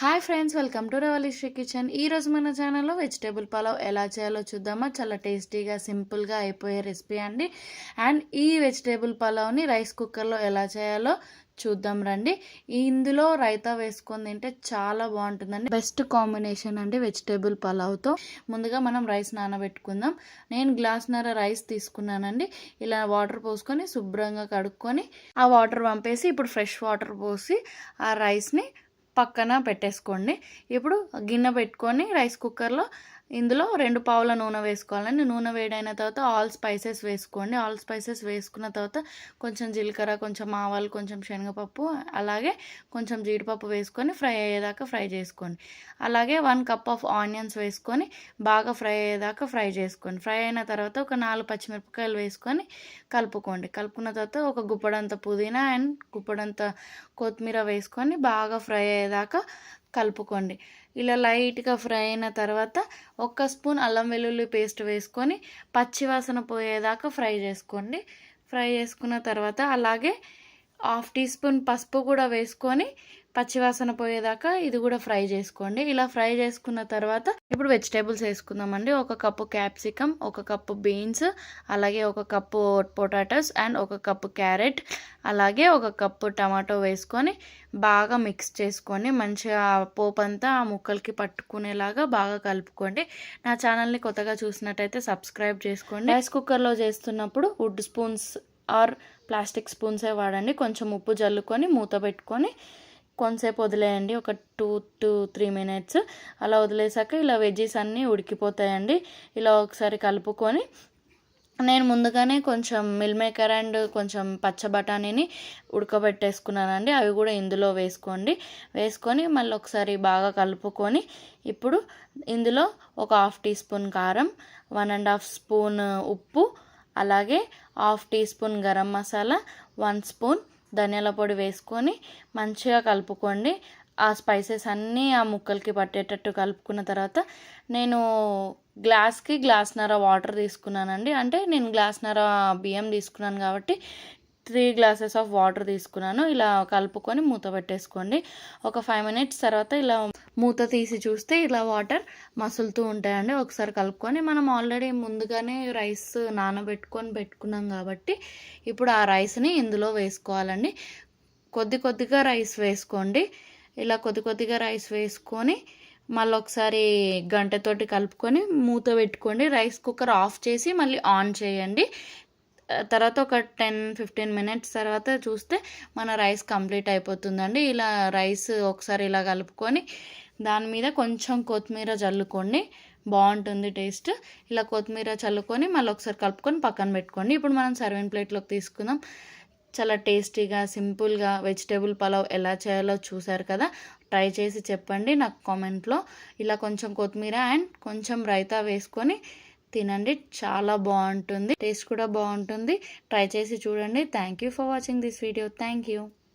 Hi friends, welcome to Ravalisri kitchen. ఈరోజు మన ఛానల్లో వెజిటేబుల్ పలావ్ ఎలా చేయాలో చూద్దామా. చాలా టేస్టీగా సింపుల్గా అయిపోయే రెసిపీ అండి. అండ్ ఈ వెజిటేబుల్ పలావ్ని రైస్ కుక్కర్లో ఎలా చేయాలో చూద్దాం రండి. ఇందులో రైతా వేసుకొని తింటే చాలా బాగుంటుందండి. బెస్ట్ కాంబినేషన్ అండి వెజిటేబుల్ పలావ్తో. ముందుగా మనం రైస్ నానబెట్టుకుందాం. నేను గ్లాస్న్నర రైస్ తీసుకున్నానండి. ఇలా వాటర్ పోసుకొని శుభ్రంగా కడుక్కొని ఆ వాటర్ పంపేసి ఇప్పుడు ఫ్రెష్ వాటర్ పోసి ఆ రైస్ని పక్కన పెట్టేసుకోండి. ఇప్పుడు గిన్నె పెట్టుకొని రైస్ కుక్కర్లో ఇందులో 2 పావుల నూనె వేసుకోవాలండి. నూనె వేడైన తర్వాత ఆల్ స్పైసెస్ వేసుకోండి. ఆల్ స్పైసెస్ వేసుకున్న తర్వాత కొంచెం జీలకర్ర, కొంచెం ఆవాలు, కొంచెం శనగపప్పు, అలాగే కొంచెం జీడిపప్పు వేసుకొని ఫ్రై అయ్యేదాకా ఫ్రై చేసుకోండి. అలాగే 1 కప్ ఆఫ్ ఆనియన్స్ వేసుకొని బాగా ఫ్రై అయ్యేదాకా ఫ్రై చేసుకోండి. ఫ్రై అయిన తర్వాత ఒక 4 పచ్చిమిరపకాయలు వేసుకొని కలుపుకోండి. కలుపుకున్న తర్వాత ఒక గుప్పడంత పుదీనా అండ్ గుప్పడంత కొత్తిమీర వేసుకొని బాగా ఫ్రై అయ్యేదాకా కలుపుకోండి. ఇలా లైట్గా ఫ్రై అయిన తర్వాత 1 స్పూన్ అల్లం వెల్లుల్లి పేస్ట్ వేసుకొని పచ్చివాసన పోయేదాకా ఫ్రై చేసుకోండి. ఫ్రై చేసుకున్న తర్వాత అలాగే 1/2 టీ స్పూన్ పసుపు కూడా వేసుకొని పచ్చివాసన పోయేదాకా ఇది కూడా ఫ్రై చేసుకోండి. ఇలా ఫ్రై చేసుకున్న తర్వాత ఇప్పుడు వెజిటేబుల్స్ వేసుకుందామండి. 1 కప్పు క్యాప్సికమ్, 1 కప్పు బీన్స్, అలాగే 1 cup potatoes and 1 cup carrot, అలాగే 1 కప్పు టమాటో వేసుకొని బాగా మిక్స్ చేసుకొని మంచిగా పోపు అంతా ఆ ముక్కలకి పట్టుకునేలాగా బాగా కలుపుకోండి. నా ఛానల్ని కొత్తగా చూసినట్టయితే సబ్స్క్రైబ్ చేసుకోండి. రైస్ కుక్కర్లో చేస్తున్నప్పుడు వుడ్ స్పూన్స్ ఆర్ ప్లాస్టిక్ స్పూన్సే వాడండి. కొంచెం ఉప్పు జల్లుకొని మూత పెట్టుకొని కొంతసేపు వదిలేయండి. ఒక 2 to 3 minutes అలా వదిలేసాక ఇలా వెజ్జీస్ అన్నీ ఉడికిపోతాయండి. ఇలా ఒకసారి కలుపుకొని నేను ముందుగానే కొంచెం మిల్ మేకర్ అండ్ కొంచెం పచ్చ బఠానీని ఉడకబెట్టేసుకున్నానండి. అవి కూడా ఇందులో వేసుకోండి. వేసుకొని మళ్ళీ ఒకసారి బాగా కలుపుకొని ఇప్పుడు ఇందులో ఒక 1/2 టీ స్పూన్ కారం, 1.5 స్పూన్ ఉప్పు, అలాగే 1/2 teaspoon garam masala, 1 spoon ధనియాల పొడి వేసుకొని మంచిగా కలుపుకోండి. ఆ స్పైసెస్ అన్నీ ఆ ముక్కలకి పట్టేటట్టు కలుపుకున్న తర్వాత నేను గ్లాస్కి గ్లాస్న్నర వాటర్ తీసుకున్నానండి. అంటే నేను గ్లాస్న్నర బియ్యం తీసుకున్నాను కాబట్టి 3 glasses ఆఫ్ వాటర్ తీసుకున్నాను. ఇలా కలుపుకొని మూత పెట్టేసుకోండి. ఒక 5 minutes తర్వాత ఇలా మూత తీసి చూస్తే ఇలా వాటర్ మసులుతూ ఉంటాయండి. ఒకసారి కలుపుకొని మనం ఆల్రెడీ ముందుగానే రైస్ పెట్టుకున్నాం కాబట్టి ఇప్పుడు ఆ రైస్ని ఇందులో వేసుకోవాలండి. కొద్దిగా రైస్ వేసుకోండి. ఇలా కొద్దిగా రైస్ వేసుకొని మళ్ళీ ఒకసారి గంటతోటి కలుపుకొని మూత పెట్టుకోండి. రైస్ కుక్కర్ ఆఫ్ చేసి మళ్ళీ ఆన్ చేయండి. తర్వాత ఒక 10-15 minutes తర్వాత చూస్తే మన రైస్ కంప్లీట్ అయిపోతుందండి. ఇలా రైస్ ఒకసారి ఇలా కలుపుకొని దాని మీద కొంచెం కొత్తిమీర చల్లుకోండి, బాగుంటుంది టేస్ట్. ఇలా కొత్తిమీర చల్లుకొని మళ్ళీ ఒకసారి కలుపుకొని పక్కన పెట్టుకోండి. ఇప్పుడు మనం సర్వింగ్ ప్లేట్లోకి తీసుకుందాం. చాలా టేస్టీగా సింపుల్గా వెజిటేబుల్ పలావ్ ఎలా చేయాలో చూసారు కదా. ట్రై చేసి చెప్పండి నాకు కామెంట్లో. ఇలా కొంచెం కొత్తిమీర అండ్ కొంచెం రైతా వేసుకొని తినండి, చాలా బాగుంటుంది. టేస్ట్ కూడా బాగుంటుంది. ట్రై చేసి చూడండి. Thank you for watching this video. Thank you.